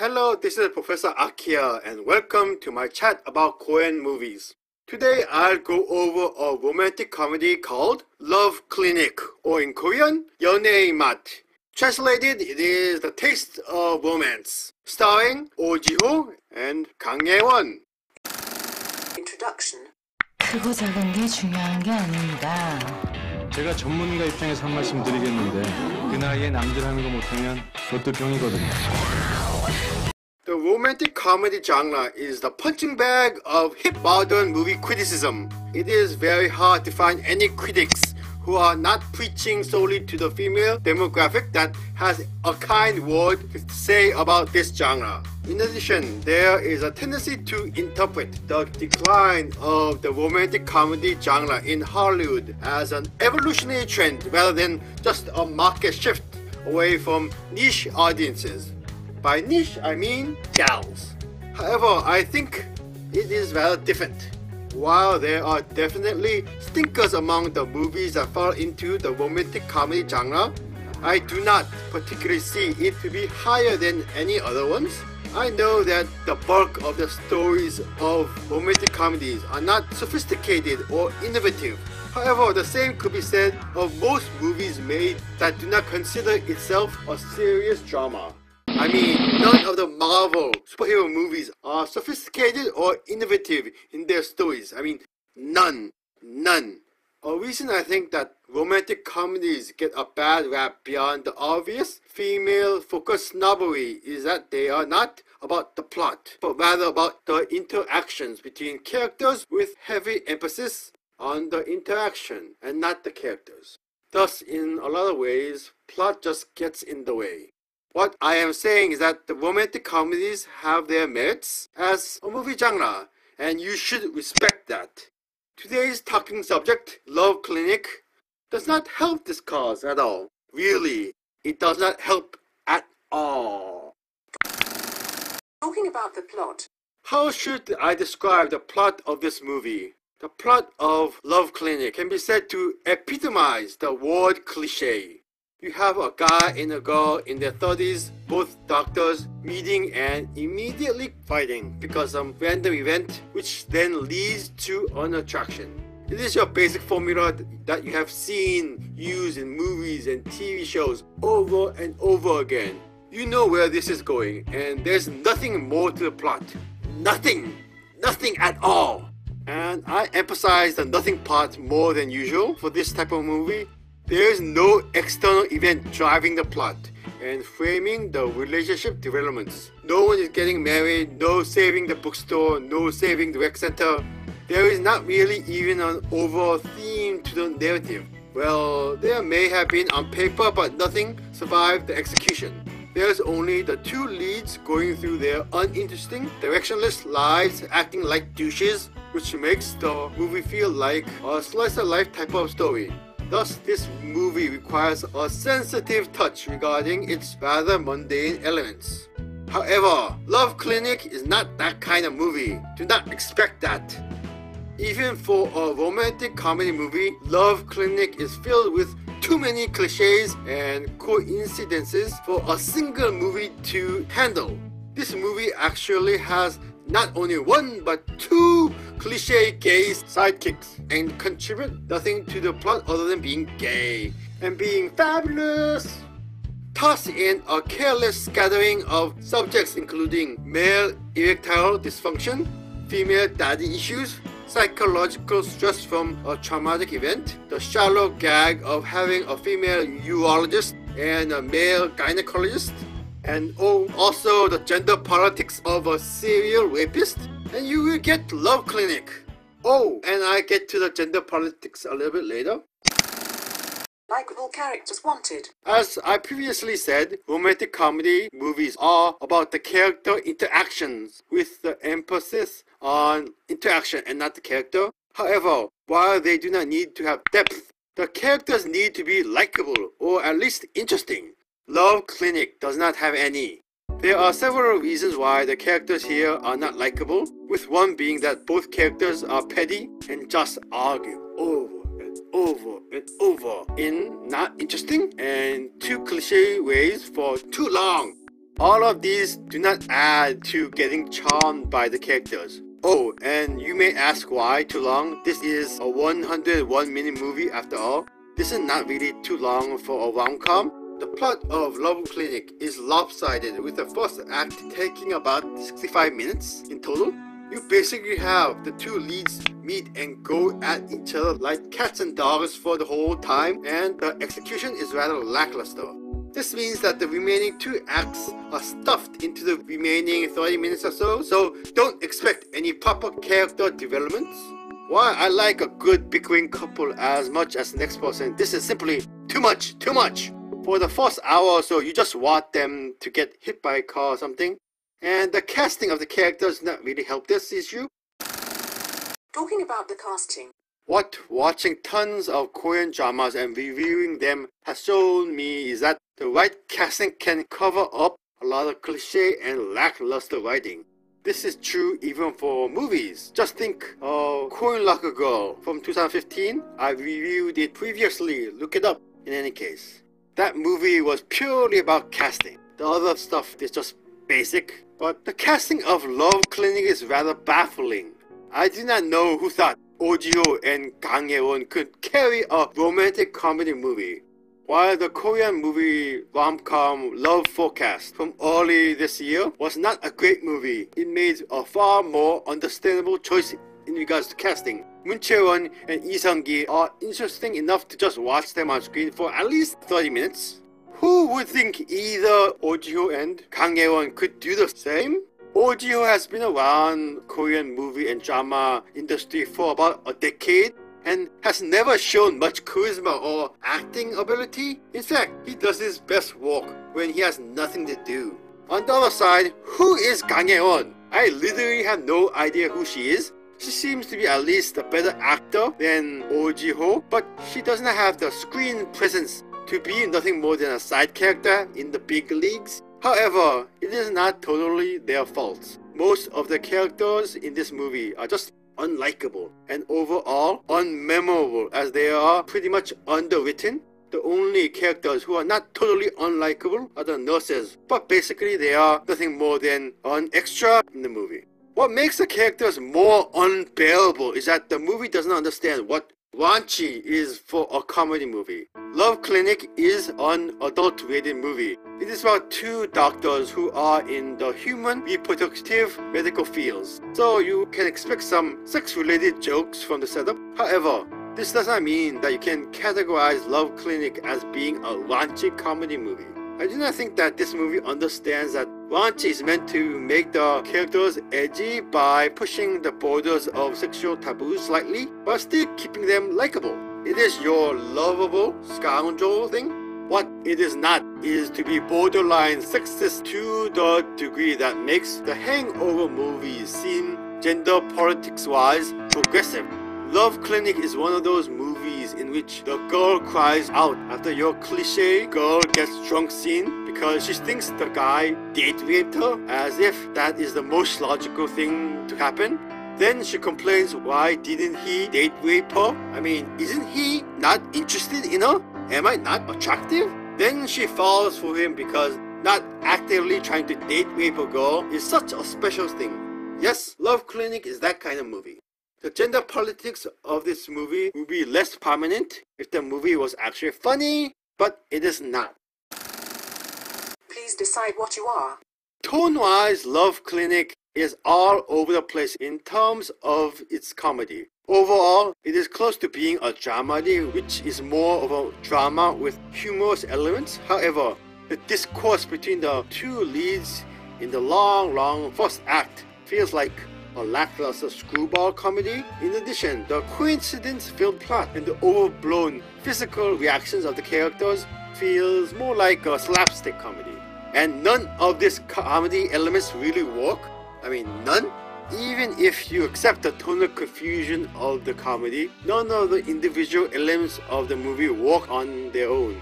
Hello, this is Professor AKIA and welcome to my chat about Korean movies. Today I'll go over a romantic comedy called Love Clinic, or in Korean, 연애의맛. Translated, it is The Taste of Romance, starring Ju-Hee and Kang Ye-won. Introduction. 크고 작은 게 중요한 게 아닙니다. 제가 전문가 입장에서 한 말씀 드리겠는데 그 나이에 남들 하는 거 못하면 그것도 병이거든요. The romantic comedy genre is the punching bag of hip modern movie criticism. It is very hard to find any critics who are not preaching solely to the female demographic that has a kind word to say about this genre. In addition, there is a tendency to interpret the decline of the romantic comedy genre in Hollywood as an evolutionary trend rather than just a market shift away from niche audiences. By niche, I mean gals. However, I think it is rather different. While there are definitely stinkers among the movies that fall into the romantic comedy genre, I do not particularly see it to be higher than any other ones. I know that the bulk of the stories of romantic comedies are not sophisticated or innovative. However, the same could be said of most movies made that do not consider itself a serious drama. I mean, none of the Marvel superhero movies are sophisticated or innovative in their stories. I mean, none. A reason I think that romantic comedies get a bad rap beyond the obvious female-focused snobbery is that they are not about the plot, but rather about the interactions between characters with heavy emphasis on the interaction and not the characters. Thus, in a lot of ways, plot just gets in the way. What I am saying is that the romantic comedies have their merits as a movie genre, and you should respect that. Today's talking subject, Love Clinic, does not help this cause at all. Really, it does not help at all. Talking about the plot. How should I describe the plot of this movie? The plot of Love Clinic can be said to epitomize the word cliché. You have a guy and a girl in their 30s, both doctors, meeting and immediately fighting because of some random event which then leads to an attraction. It is your basic formula that you have seen used in movies and TV shows over and over again. You know where this is going and there's nothing more to the plot. Nothing at all. And I emphasize the nothing part more than usual for this type of movie. There is no external event driving the plot and framing the relationship developments. No one is getting married, no saving the bookstore, no saving the rec center. There is not really even an overall theme to the narrative. Well, there may have been on paper, but nothing survived the execution. There's only the two leads going through their uninteresting, directionless lives acting like douches, which makes the movie feel like a slice-of-life type of story. Thus, this movie requires a sensitive touch regarding its rather mundane elements. However, Love Clinic is not that kind of movie. Do not expect that. Even for a romantic comedy movie, Love Clinic is filled with too many cliches and coincidences for a single movie to handle. This movie actually has not only one but two cliche gay sidekicks and contribute nothing to the plot other than being gay and being fabulous. Toss in a careless scattering of subjects including male erectile dysfunction, female daddy issues, psychological stress from a traumatic event, the shallow gag of having a female urologist and a male gynecologist, and also the gender politics of a serial rapist, and you will get Love Clinic. Oh, and I get to the gender politics a little bit later. Likeable characters wanted. As I previously said, romantic comedy movies are about the character interactions with the emphasis on interaction and not the character. However, while they do not need to have depth, the characters need to be likable or at least interesting. Love Clinic does not have any. There are several reasons why the characters here are not likable, with one being that both characters are petty and just argue over and over in not interesting and too cliche ways for too long. All of these do not add to getting charmed by the characters. Oh, and you may ask why too long? This is a 101-minute movie after all. This is not really too long for a rom-com. The plot of Love Clinic is lopsided, with the first act taking about 65 minutes in total. You basically have the two leads meet and go at each other like cats and dogs for the whole time, and the execution is rather lackluster. This means that the remaining two acts are stuffed into the remaining 30 minutes or so don't expect any proper character developments. While I like a good bickering couple as much as the next person, this is simply too much. For the first hour or so, you just want them to get hit by a car or something, and the casting of the characters does not really help this issue. Talking about the casting. What watching tons of Korean dramas and reviewing them has shown me is that the right casting can cover up a lot of cliché and lackluster writing. This is true even for movies. Just think of Korean Locker Girl from 2015. I reviewed it previously, look it up in any case. That movie was purely about casting. The other stuff is just basic, but the casting of Love Clinic is rather baffling. I do not know who thought Oh Ji-ho and Kang Ye-won could carry a romantic comedy movie. While the Korean movie rom-com Love Forecast from early this year was not a great movie, it made a far more understandable choice in regards to casting. Moon Chae-won and Lee Seung-gi are interesting enough to just watch them on screen for at least 30 minutes. Who would think either Oh Ji-ho and Kang Ye-won could do the same? Oh Ji-ho has been around Korean movie and drama industry for about a decade and has never shown much charisma or acting ability. In fact, he does his best work when he has nothing to do. On the other side, who is Kang Ye-won? I literally have no idea who she is. She seems to be at least a better actor than Oh Ji-ho, but she does not have the screen presence to be nothing more than a side character in the big leagues. However, it is not totally their fault. Most of the characters in this movie are just unlikable and overall unmemorable, as they are pretty much underwritten. The only characters who are not totally unlikable are the nurses, but basically they are nothing more than an extra in the movie. What makes the characters more unbearable is that the movie doesn't understand what raunchy is for a comedy movie. Love Clinic is an adult-rated movie. It is about two doctors who are in the human reproductive medical fields, so you can expect some sex-related jokes from the setup. However, this does not mean that you can categorize Love Clinic as being a raunchy comedy movie. I do not think that this movie understands that raunchy is meant to make the characters edgy by pushing the borders of sexual taboos slightly, but still keeping them likable. It is your lovable scoundrel thing. What it is not is to be borderline sexist to the degree that makes the Hangover movies seem gender politics-wise progressive. Love Clinic is one of those movies in which the girl cries out after your cliche girl gets drunk scene because she thinks the guy date raped her, as if that is the most logical thing to happen. Then she complains, why didn't he date rape her? I mean, isn't he not interested in her? Am I not attractive? Then she falls for him because not actively trying to date rape a girl is such a special thing. Yes, Love Clinic is that kind of movie. The gender politics of this movie would be less prominent if the movie was actually funny, but it is not. Please decide what you are. Tone-wise, Love Clinic is all over the place in terms of its comedy. Overall, it is close to being a dramedy, which is more of a drama with humorous elements. However, the discourse between the two leads in the long first act feels like a lackluster screwball comedy. In addition, the coincidence-filled plot and the overblown physical reactions of the characters feels more like a slapstick comedy. And none of these comedy elements really work. I mean, none. Even if you accept the tonal confusion of the comedy, none of the individual elements of the movie work on their own.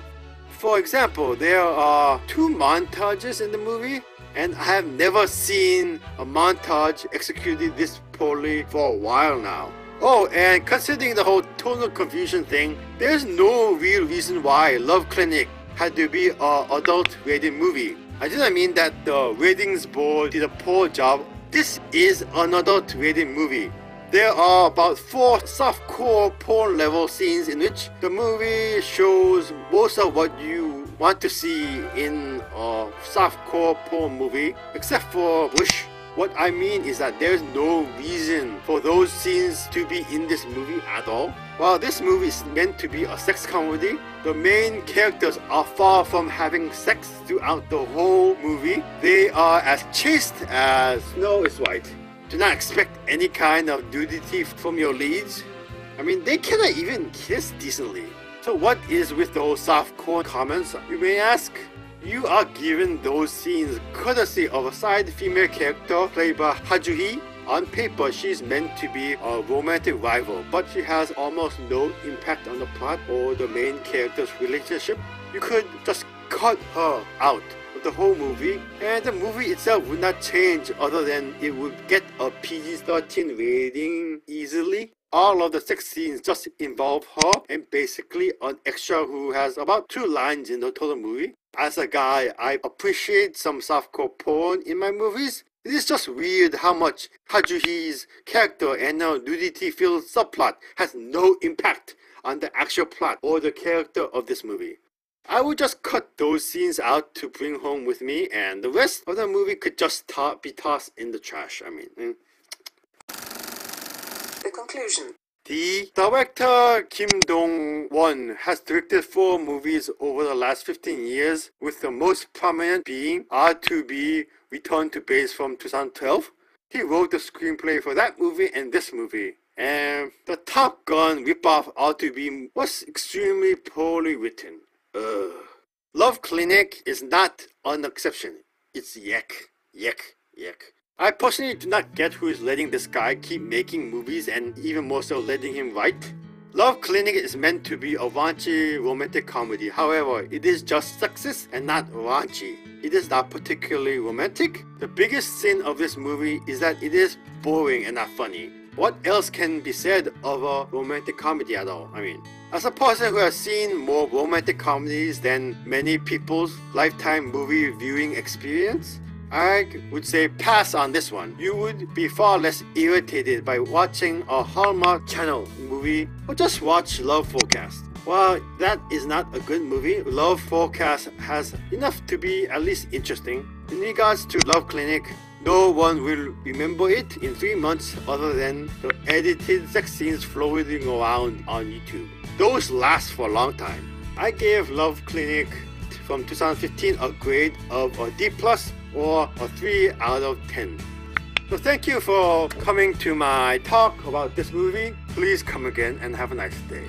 For example, there are two montages in the movie, and I have never seen a montage executed this poorly for a while now. Oh, and considering the whole tonal confusion thing, there's no real reason why Love Clinic had to be an adult-rated movie. I didn't mean that the ratings board did a poor job. This is an adult rated movie. There are about 4 softcore porn level scenes in which the movie shows most of what you want to see in a softcore porn movie, except for bush. What I mean is that there's no reason for those scenes to be in this movie at all. While this movie is meant to be a sex comedy, the main characters are far from having sex throughout the whole movie. They are as chaste as snow is white. Do not expect any kind of nudity from your leads. I mean, they cannot even kiss decently. So what is with those softcore comments, you may ask? You are given those scenes courtesy of a side female character played by Ju-Hee. On paper, she's meant to be a romantic rival, but she has almost no impact on the plot or the main character's relationship. You could just cut her out of the whole movie, and the movie itself would not change other than it would get a PG-13 rating easily. All of the sex scenes just involve her and basically an extra who has about 2 lines in the total movie. As a guy, I appreciate some softcore porn in my movies. It is just weird how much Ju-Hee's character and her nudity-filled subplot has no impact on the actual plot or the character of this movie. I would just cut those scenes out to bring home with me, and the rest of the movie could just be tossed in the trash. The conclusion. The director Kim Dong-won has directed 4 movies over the last 15 years, with the most prominent being R2B Return to Base from 2012. He wrote the screenplay for that movie and this movie. And the Top Gun ripoff R2B was extremely poorly written. Love Clinic is not an exception. It's yuck. I personally do not get who is letting this guy keep making movies, and even more so letting him write. Love Clinic is meant to be a raunchy romantic comedy. However, it is just sexist and not raunchy. It is not particularly romantic. The biggest sin of this movie is that it is boring and not funny. What else can be said of a romantic comedy at all? As a person who has seen more romantic comedies than many people's lifetime movie viewing experience, I would say pass on this one. You would be far less irritated by watching a Hallmark Channel movie, or just watch Love Forecast. While that is not a good movie, Love Forecast has enough to be at least interesting. In regards to Love Clinic, no one will remember it in 3 months other than the edited sex scenes floating around on YouTube. Those last for a long time. I gave Love Clinic from 2015 a grade of a D+, or a 3 out of 10. So thank you for coming to my talk about this movie. Please come again and have a nice day.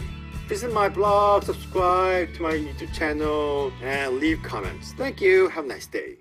Visit my blog, subscribe to my YouTube channel, and leave comments. Thank you. Have a nice day.